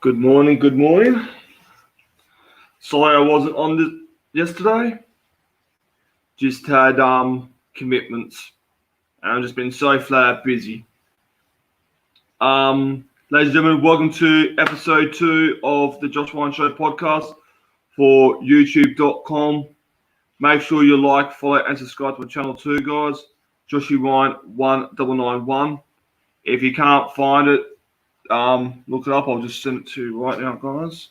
Good morning, good morning. Sorry I wasn't on yesterday. Just had commitments. And I've just been so flat out busy. Ladies and gentlemen, welcome to episode 2 of the Josh Wine Show podcast for youtube.com. Make sure you like, follow, and subscribe to my channel too, guys. Joshy Wine 1991. If you can't find it, look it up. I'll just send it to you right now, guys.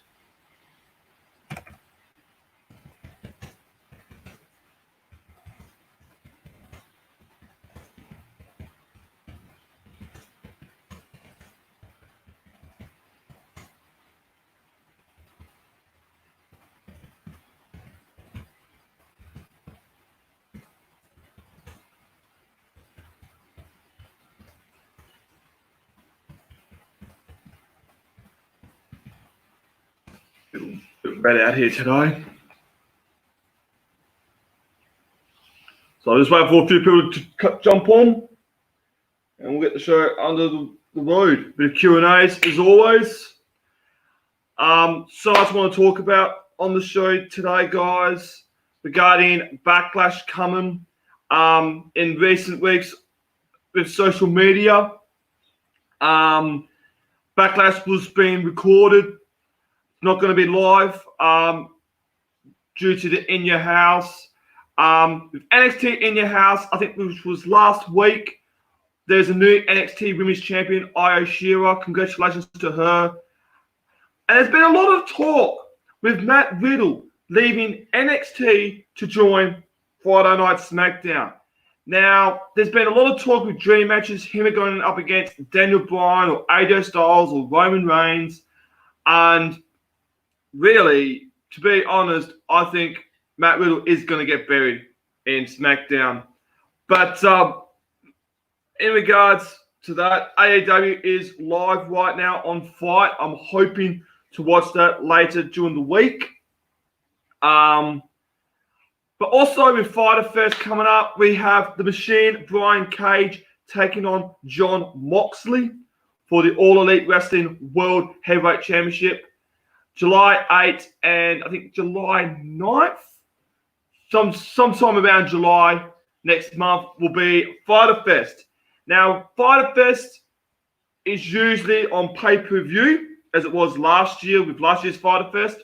Bit out here today. So I'll just wait for a few people to jump on and we'll get the show under the road. Bit of Q&As as always. So I just want to talk about on the show today, guys, regarding backlash coming in recent weeks with social media. Backlash was being recorded. Not going to be live due to the In Your House. With NXT In Your House, I think which was last week, there's a new NXT Women's Champion, Io Shirai. Congratulations to her. And there's been a lot of talk with Matt Riddle leaving NXT to join Friday Night SmackDown. Now, there's been a lot of talk with dream matches, him going up against Daniel Bryan or AJ Styles or Roman Reigns. And really, to be honest, I think Matt Riddle is going to get buried in SmackDown. But in regards to that, AEW is live right now on Fight. I'm hoping to watch that later during the week. But also with Fighter Fest coming up, we have the Machine, Brian Cage, taking on Jon Moxley for the All Elite Wrestling World Heavyweight Championship. July 8th and I think July 9th, sometime around July next month will be Fighter Fest. Now, Fighter Fest is usually on pay-per-view, as it was last year with last year's Fighter Fest.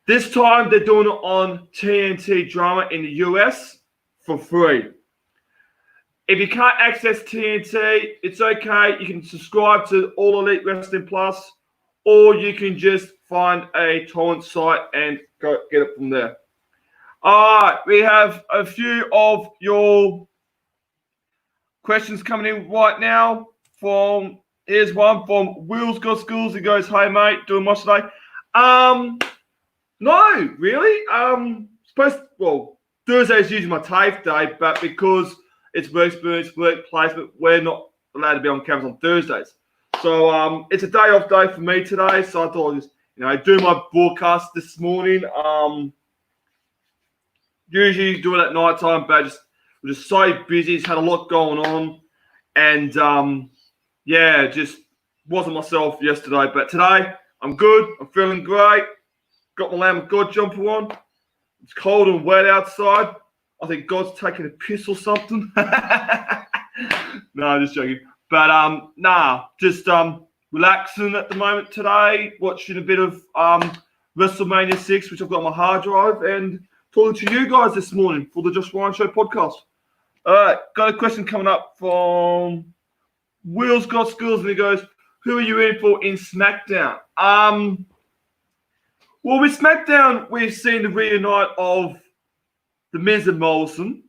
This time, they're doing it on TNT Drama in the US for free. If you can't access TNT, it's okay. You can subscribe to All Elite Wrestling Plus, or you can just find a torrent site and go get it from there. All right, we have a few of your questions coming in right now. Here's one from Will's Got Schools. He goes, "Hey mate, doing much today?" No, really. Thursday is usually my TAFE day, but because it's work experience, work placement, we're not allowed to be on cameras on Thursdays. So it's a day off day for me today. So I thought I'd just, do my broadcast this morning. Usually do it at night time, but we're just so busy. Just had a lot going on. And just wasn't myself yesterday. But today I'm good. I'm feeling great. Got my Lamb of God jumper on. It's cold and wet outside. I think God's taking a piss or something. No, just joking. But just relaxing at the moment today, watching a bit of WrestleMania 6, which I've got on my hard drive, and talking to you guys this morning for the Josh Wine Show podcast. All right, got a question coming up from Will's Got Skills, and he goes, "Who are you in for in SmackDown?" Well, with SmackDown, we've seen the reunite of The Miz and Morrison.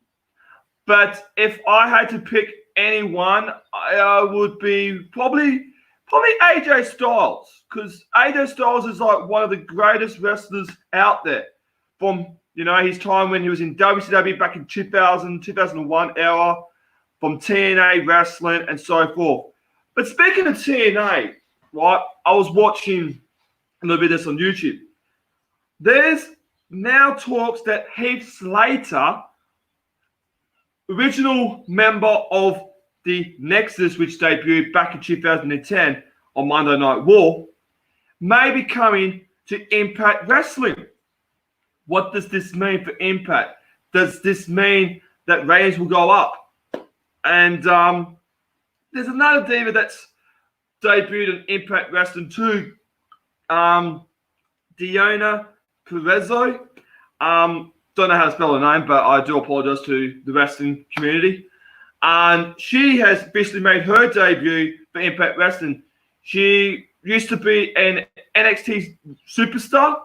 But if I had to pick anyone, I would be probably AJ Styles, because AJ Styles is like one of the greatest wrestlers out there from his time when he was in WCW back in 2000, 2001 era, from TNA wrestling and so forth. But speaking of TNA, right, I was watching a little bit of this on YouTube. There's now talks that Heath Slater, original member of the Nexus, which debuted back in 2010, on Monday Night Raw, may be coming to Impact Wrestling. What does this mean for Impact? Does this mean that ratings will go up? And there's another diva that's debuted in Impact Wrestling too, Diona Perezzo. Don't know how to spell her name, but I do apologize to the wrestling community. And she has officially made her debut for Impact Wrestling. She used to be an NXT superstar,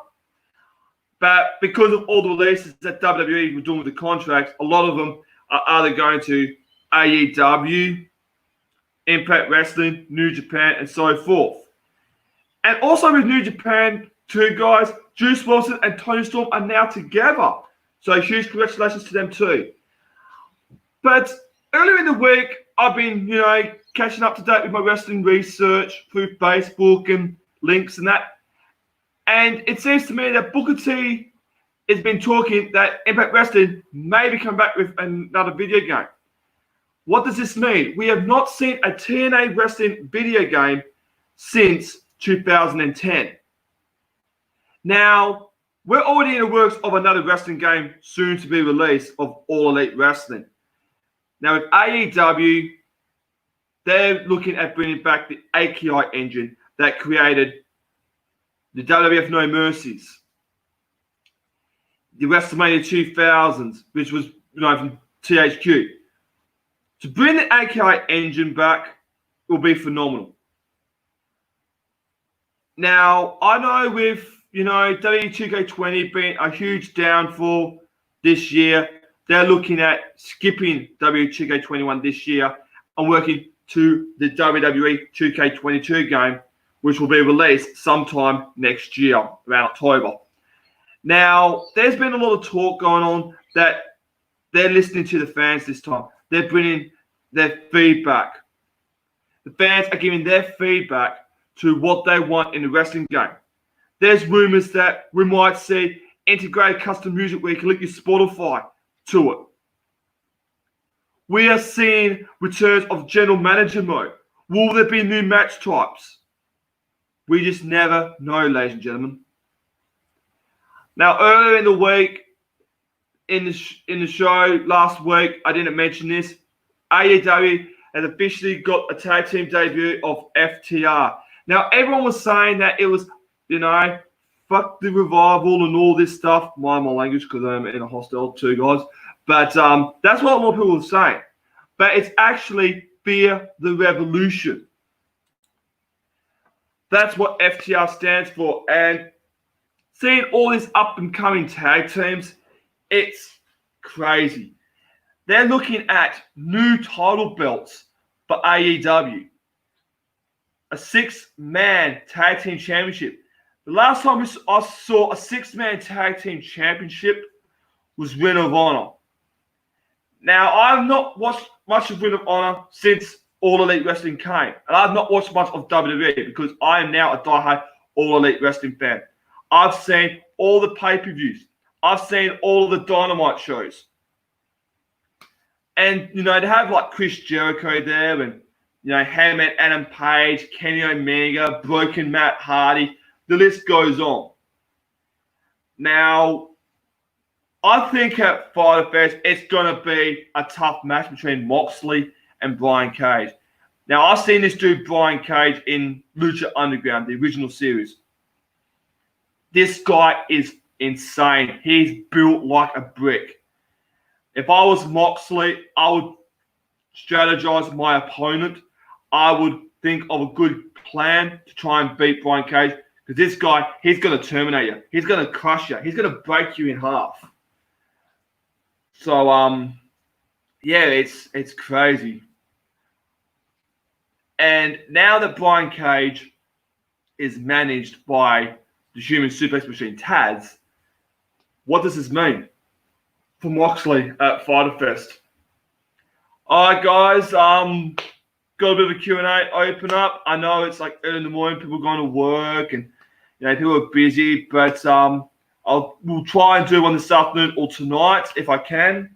but because of all the releases that WWE were doing with the contracts, a lot of them are either going to AEW, Impact Wrestling, New Japan, and so forth. And also with New Japan, two guys, Juice Wilson and Tony Storm, are now together. So huge congratulations to them too. But earlier in the week, I've been, catching up to date with my wrestling research through Facebook and links and that. And it seems to me that Booker T has been talking that Impact Wrestling may be coming back with another video game. What does this mean? We have not seen a TNA Wrestling video game since 2010. Now, we're already in the works of another wrestling game soon to be released of All Elite Wrestling. Now, with AEW, they're looking at bringing back the AKI engine that created the WWF No Mercies, the WrestleMania 2000s, which was from THQ. To bring the AKI engine back will be phenomenal. Now, I know with W2K20 being a huge downfall this year, they're looking at skipping W2K21 this year and working to the WWE 2K22 game, which will be released sometime next year, around October. Now, there's been a lot of talk going on that they're listening to the fans this time. They're bringing their feedback. The fans are giving their feedback to what they want in the wrestling game. There's rumors that we might see integrated custom music where you can link your Spotify to it. We are seeing returns of general manager mode. Will there be new match types? We just never know, ladies and gentlemen. Now, earlier in the week, in the show last week, I didn't mention this. AEW has officially got a tag team debut of FTR. Now, everyone was saying that it was, fuck the revival and all this stuff. Mind my language because I'm in a hostel too, guys. But that's what a lot of people are saying. But it's actually Fear the Revolution. That's what FTR stands for. And seeing all these up-and-coming tag teams, it's crazy. They're looking at new title belts for AEW. A 6-man tag team championship. The last time I saw a 6-man tag team championship was Ring of Honor. Now, I've not watched much of Ring of Honor since All Elite Wrestling came. And I've not watched much of WWE because I am now a diehard All Elite Wrestling fan. I've seen all the pay-per-views. I've seen all the Dynamite shows. And, they have like Chris Jericho there and, Hangman Adam Page, Kenny Omega, Broken Matt Hardy. The list goes on. Now, I think at Fyter Fest, it's going to be a tough match between Moxley and Brian Cage. Now, I've seen this dude, Brian Cage, in Lucha Underground, the original series. This guy is insane. He's built like a brick. If I was Moxley, I would strategize my opponent. I would think of a good plan to try and beat Brian Cage. Because this guy, he's going to terminate you. He's going to crush you. He's going to break you in half. So, it's crazy. And now that Brian Cage is managed by the Human Suplex Machine, Taz, what does this mean for Moxley at Fyter Fest? All right, guys, got a bit of a Q&A open up. I know it's like early in the morning, people going to work and people are busy, but we'll try and do one this afternoon or tonight if I can.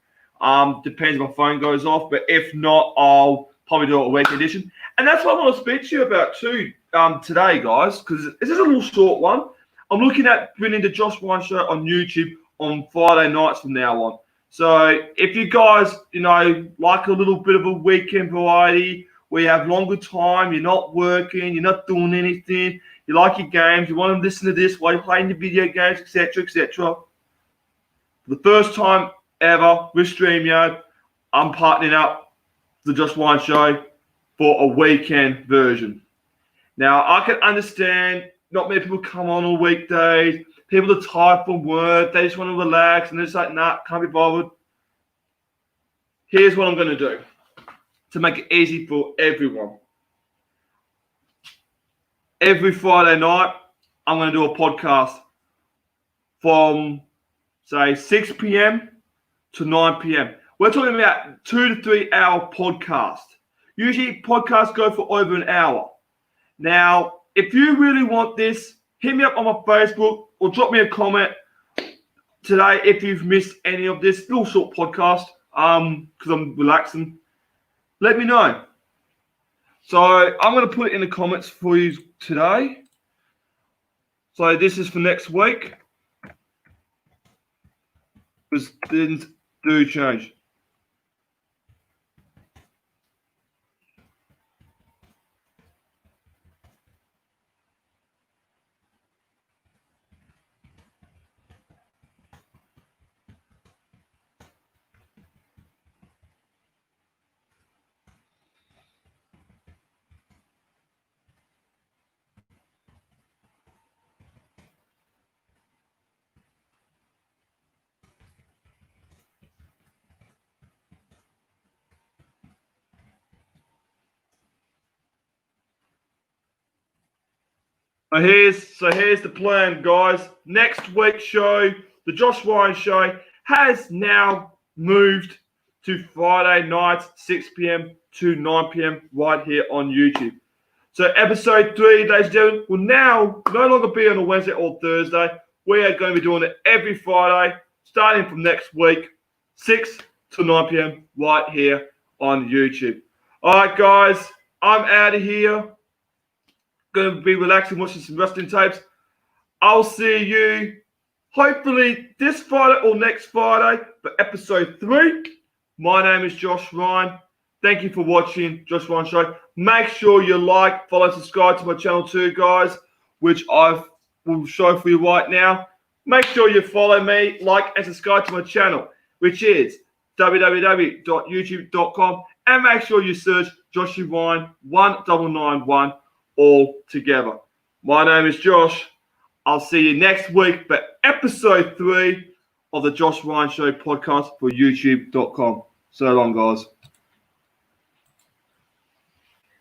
Depends if my phone goes off, but if not, I'll probably do it a weekend edition. And that's what I want to speak to you about too, today, guys, because this is a little short one. I'm looking at bringing the Josh Ryan Show on YouTube on Friday nights from now on. So if you guys, like a little bit of a weekend variety where you have longer time, you're not working, you're not doing anything, you like your games, you want to listen to this while you're playing the video games, etc., etc. For the first time ever with StreamYard, I'm partnering up the Josh Ryan Show for a weekend version. Now, I can understand not many people come on weekdays. People are tired from work. They just want to relax. And they're just like, nah, can't be bothered. Here's what I'm going to do to make it easy for everyone. Every Friday night, I'm going to do a podcast from, say, 6 p.m. to 9 p.m. We're talking about 2 to 3 hour podcast. Usually, podcasts go for over an hour. Now, if you really want this, hit me up on my Facebook or drop me a comment today if you've missed any of this little short podcast because I'm relaxing. Let me know. So I'm going to put it in the comments for you today. So this is for next week. Because things do change. So here's the plan, guys. Next week's show, the Josh Ryan Show, has now moved to Friday nights, 6 p.m. to 9 p.m. right here on YouTube. So episode 3, ladies and gentlemen, will now no longer be on a Wednesday or Thursday. We are going to be doing it every Friday, starting from next week, 6 to 9 p.m. right here on YouTube. All right, guys, I'm out of here. Going to be relaxing, watching some wrestling tapes. I'll see you hopefully this Friday or next Friday for episode 3. My name is Josh Ryan. Thank you for watching Josh Ryan Show. Make sure you like, follow, subscribe to my channel too, guys, which I will show for you right now. Make sure you follow me, like, and subscribe to my channel, which is www.youtube.com, and make sure you search Joshy Ryan 1991 all together. My name is Josh. I'll see you next week for episode 3 of the Josh Ryan Show podcast for youtube.com. So long, guys.